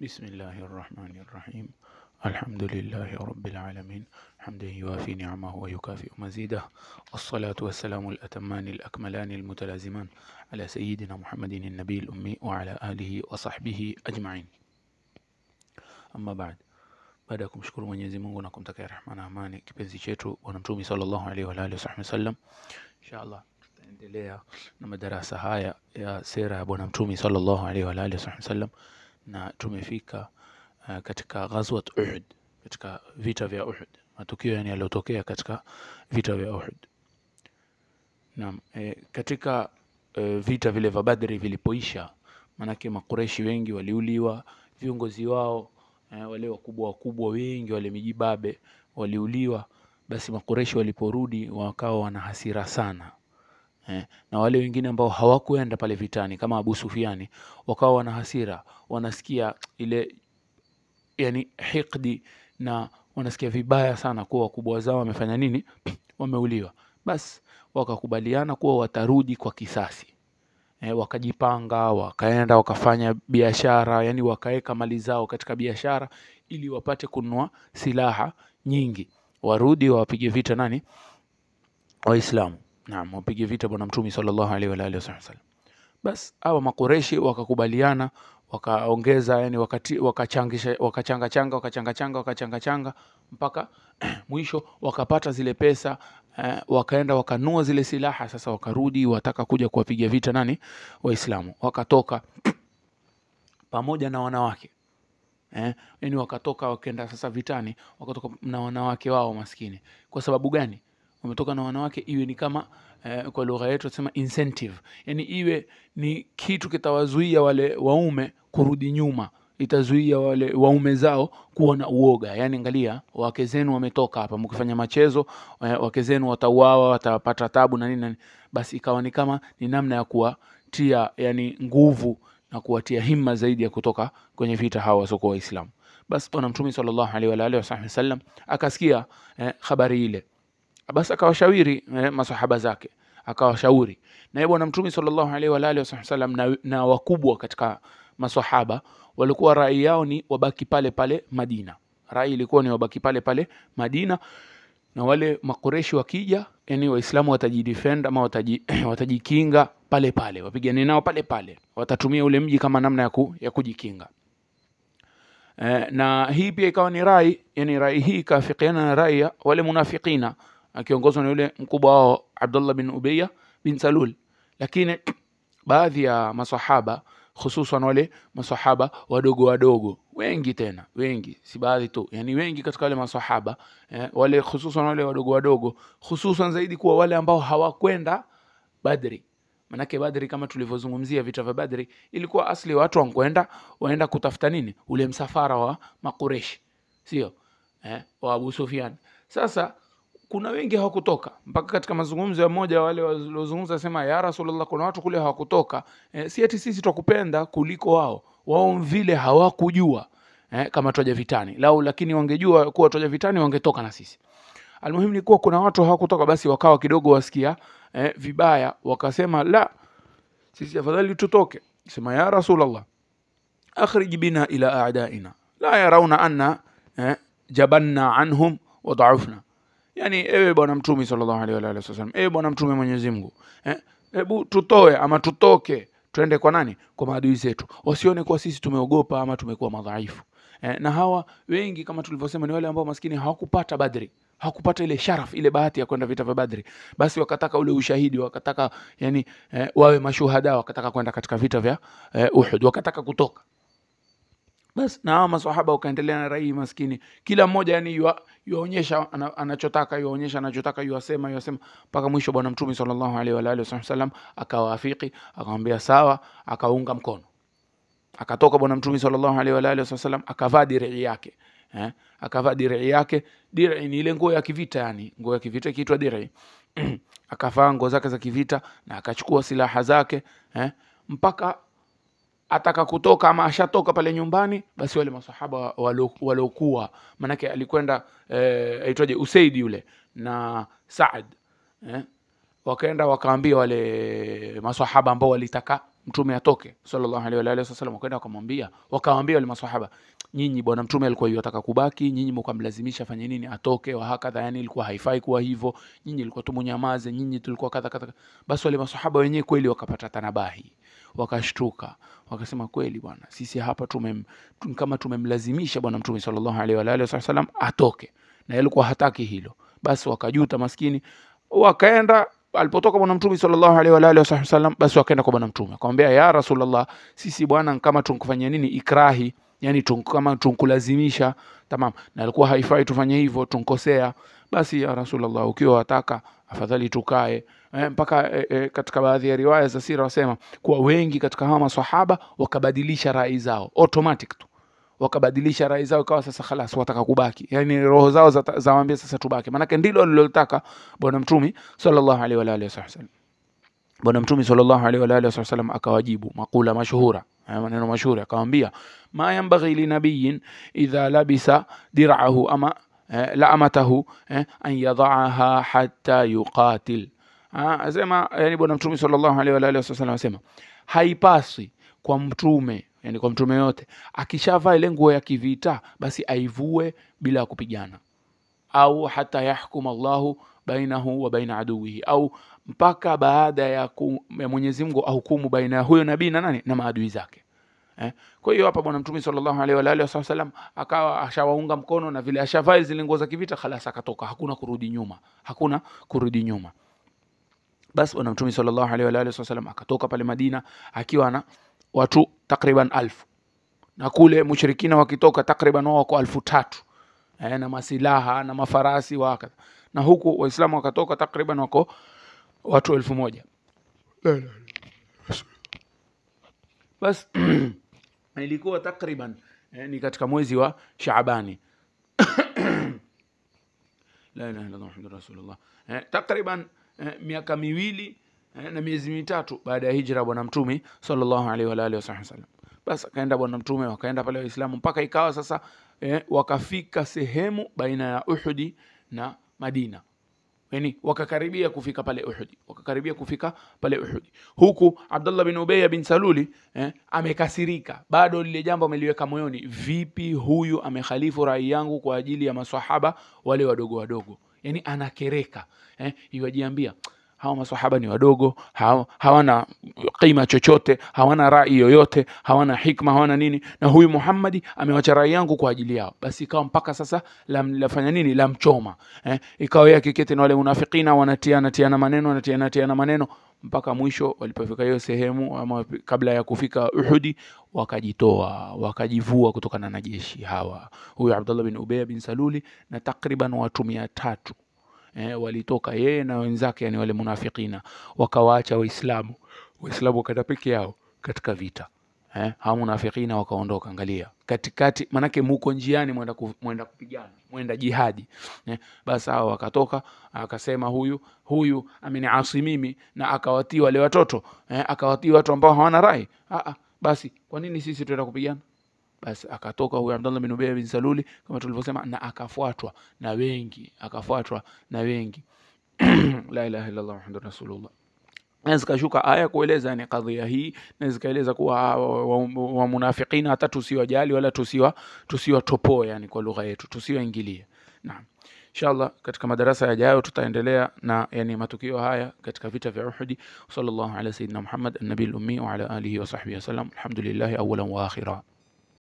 بسم الله الرحمن الرحيم. الحمد لله رب العالمين، حمدا يوافي نعمه ويكافئ مزيده، الصلاة والسلام الأتمان الأكملان المتلازمان على سيدنا محمد النبي الأمي وعلى آله وصحبه أجمعين. أما بعد ya kumshukuru Mwenyezi Mungu na kumtakia rehema na amani kipenzi chetu Bwana Mtume sallallahu alaihi wa alihi wasallam, inshallah tutaendelea na madarasa haya ya sera ya Bwana Mtume sallallahu alaihi wa alihi wasallam, na tumefika katika ghazwat Uhud, katika vita vya Uhud, matukio yaliyotokea katika vita vya Uhud. Naam, katika vita vile vya Badri vilipoisha, manake makureshi wengi waliuliwa, viongozi wao wale wakubwa wengi, wale mijibabe waliuliwa. Basi makureshi waliporudi wakawa wana hasira sana, na wale wengine ambao hawakuenda pale vitani kama Abu Sufiani wakawa wana hasira, wanasikia ile yani hikdi, na wanasikia vibaya sana kuwa wakubwa zao wamefanya nini, wameuliwa. Basi wakakubaliana kuwa watarudi kwa kisasi. Wakajipanga, wakaenda wakafanya biashara, yani wakaeka mali zao katika biashara ili wapate kununua silaha nyingi, warudi wapige vita nani, Waislamu. Naam, wapige vita Bwana Mtume sallallahu alaihi wa alihi wasallam. Bas hawa makureshi wakakubaliana, wakaongeza, yani wakachanga mpaka mwisho wakapata zile pesa, wakaenda wakanua zile silaha. Sasa wakarudi wataka kuja kuwapiga vita nani, Waislamu. Wakatoka pamoja na wanawake, yani wakatoka wakaenda sasa vitani, wakatoka na wanawake wao maskini. Kwa sababu gani wametoka na wanawake? Iwe ni kama kwa lugha yetu tunasema incentive, yani iwe ni kitu kitawazuia wale waume kurudi nyuma, itazuia wale waume zao kuwa na uoga. Yani angalia, wake zenu wametoka hapa, mkifanya machezo wake zenu watauawa, watapata tabu na nini. Basi ikawa ni kama ni namna ya kuwatia yani nguvu na kuwatia himma zaidi ya kutoka kwenye vita hawa wasoko Waislamu. Basi Bwana Mtume sallallahu alaihi wa alihi wasallam akasikia habari ile. Basi akawashauri masahaba zake, akawashauri. Na Bwana Mtume sallallahu alaihi wa alihi wasallam na wakubwa katika masahaba walikuwa rai yao ni wabaki pale pale Madina. Rai ilikuwa ni wabaki pale pale Madina, na wale makureshi wakija, yani Waislamu watajidefend ama watajikinga pale pale, wapigane nao pale pale, watatumia ule mji kama namna ya kujikinga. Na hii pia ikawa ni rai, yani rai hii kafikiana na rai ya wale munafikina akiongozwa na yule mkubwa wao Abdullah bin Ubayy bin Salul. Lakini baadhi ya masahaba, hususan wale masahaba wadogo wengi, tena wengi, si baadhi tu, yani wengi katika wale masahaba wale, hususan wale wadogo, hususan zaidi kuwa wale ambao hawakwenda Badri. Manake Badri kama tulivyozungumzia, vita vya Badri ilikuwa asli watu waenda kutafuta nini, ule msafara wa makureshi, sio wa Abu Sufyan. Sasa kuna wengi hawakutoka, mpaka katika mazungumzo ya mmoja wale waliozungumza sema, ya Rasulullah, kuna watu kule hawakutoka, si eti sisi tukupenda kuliko wao vile hawakujua kama twaja vitani lao, lakini wangejua kuwa twaja vitani wangetoka na sisi. Almuhimu ni kuwa kuna watu hawakutoka, basi wakawa kidogo wasikia vibaya, wakasema la, sisi afadhali tutoke. Sema, ya Rasulullah, akhrij bina ila a'daina la yarawna anna jabanna anhum wa dha'afna. Yani ewe Bwana Mtume sallallahu alaihi wa alihi wasallam, ewe Bwana Mtume Mwenyezi Mungu, hebu tutoe ama tutoke twende kwa nani, kwa maadui zetu, wasione kwa sisi tumeogopa ama tumekuwa madhaifu. Na hawa wengi kama tulivyosema ni wale ambao maskini hawakupata Badri, hawakupata ile sharaf, ile bahati ya kwenda vita vya Badri. Basi wakataka ule ushahidi, wakataka yani wawe mashuhada, wakataka kwenda katika vita vya Uhud, wakataka kutoka. Bas na hawa maswahaba wakaendelea na rai maskini, kila mmoja yani yuonyesha anachotaka, yuonyesha anachotaka, yuasema mpaka mwisho Bwana Mtume sallallahu alaihi wa alihi wasallam akawaafiki, akamwambia sawa, akaunga mkono. Akatoka Bwana Mtume sallallahu alaihi wa alihi wasallam, akavaa dir'i yake, akavaa dir'i yake. Dir'i ni ile nguo ya kivita, yani nguo ya kivita kiitwa dir'i. Akavaa nguo zake za kivita na akachukua silaha zake, mpaka ataka kutoka ama ashatoka pale nyumbani. Basi wale masahaba waliokuwa, manake alikwenda aitwaje, Usaid yule na Saad, wakaenda wakaambia wale masahaba ambao walitaka mtume atoke sallallahu alaihi wa alihi wasallam, wakaenda wakawaambia wale maswahaba, nyinyi bwana mtume alikuwa yataka kubaki, nyinyi mkamlazimisha fanye nini atoke, wa hakadha, yani ilikuwa haifai kuwa hivyo, nyinyi ilikuwa tumunyamaze, nyinyi tulikuwa kadha. Basi wale maswahaba wenyewe kweli wakapata tanabahi, wakashtuka, wakasema kweli bwana, sisi hapa kama tumemlazimisha bwana mtume sallallahu alaihi wa alihi wasallam atoke, na yeye alikuwa hataki hilo. Basi wakajuta maskini, wakaenda alipotoka bwana mtume sallallahu alaihi wa alihi wasallam, basi wakaenda kwa bwana mtume akamwambia, ya Rasulullah, sisi bwana kama tunkufanyia nini ikrahi, yani kama tunkulazimisha, tamam, na alikuwa haifai tufanye hivyo, tunkosea, basi ya Rasulullah, ukiwa wataka afadhali tukae. Mpaka katika baadhi ya riwaya za sira wasema kuwa wengi katika hawa maswahaba wakabadilisha rai zao automatic tu, wakabadilisha rai zao, kawa sasa khalas wataka kubaki, yani roho zao zawaambia sasa tubaki, maana ndilo alilotaka bwana mtume sallallahu alaihi wa alihi wasallam. Bwana mtume sallallahu alaihi wa alihi wasallam akawajibu makula mashhura, maneno mashuhuri, akamwambia, ma yanbaghi li nabiyyin idha labisa dir'ahu ama la'amatahu an yadha'aha hatta yuqatil. Asema yani bwana mtume sallallahu alaihi wa alihi wasallam asema haipasi kwa mtume, yani kwa mtume yote, akishavaa ile nguo ya kivita basi aivue bila kupigana, au hata yahkum Allahu bainahu wa baina aduwihi, au mpaka baada ya Mwenyezi Mungu ahukumu baina ya huyo nabii na nani, na maadui zake. Kwa hiyo hapa bwana mtume sallallahu alaihi wa alihi wasallam akawa ashawaunga mkono, na vile ashavaa zile nguo za kivita khalas akatoka, hakuna kurudi nyuma. Basi bwana mtume sallallahu alaihi wa alihi wasallam akatoka pale Madina akiwa na watu takriban 1000, na kule mushrikina wakitoka takriban wako 3000 na masilaha na mafarasi waka, na huku waislamu wakatoka takriban wako watu 1000. Basi ilikuwa takriban ni katika mwezi wa Shaabani la ilaha illallah muhammadur rasulullah, takriban miaka 2 na miezi 3 baada ya hijra bwana mtume sallallahu alaihi wa alihi wasallam. Basi akaenda bwana mtume, wakaenda pale waislamu mpaka ikawa sasa wakafika sehemu baina ya Uhud na Madina, yani wakakaribia kufika pale Uhud. Huku Abdullah bin Ubay bin Saluli amekasirika, bado lile jambo ameliweka moyoni, vipi huyu amekhalifu rai yangu kwa ajili ya maswahaba wale wadogo, yani anakereka, yajiambia hawa maswahaba ni wadogo, hawana qima chochote, hawana rai yoyote, hawana hikma, hawana nini, na huyu Muhammadi amewacha rai yangu kwa ajili yao. Basi ikawa mpaka sasa lafanya nini, la mchoma, ikawa yake kete na wale munafikina wanatiana maneno mpaka mwisho walipofika hiyo sehemu, ama kabla ya kufika Uhud, wakajivua kutokana na jeshi hawa, huyu Abdullah bin Ubay bin Saluli na takriban watu 300 walitoka, yeye na wenzake, yani wale munafikina, wakawaacha waislamu wakaenda peke yao katika vita. Hao munafikina wakaondoka, angalia katikati, manake muko njiani mwenda kupigana, mwenda jihadi. Basi hao wakatoka, akasema huyu ameniasi mimi, na akawatii wale watoto, akawatii watu ambao hawana rai. Basi kwa nini sisi tuenda kupigana? Basi akatoka huyu Abdullah bin Ubay bin Saluli kama tulivyosema, na akafuatwa na wengi la ilaha illallah muhammadur rasulullah. Zikashuka aya kueleza ni kadhia hii, na zikaeleza kuwa wa munafikina hata tusiwajali wala tusiwatopoe, yani kwa lugha yetu tusiwaingilie. Naam, inshallah katika madarasa yajayo tutaendelea na yani matukio haya katika vita vya Uhud. Sallallahu ala sayyidina Muhammad an-nabiyil ummi wa ala alihi wa sahbihi wasallam. Alhamdulillah awwalan wa akhira.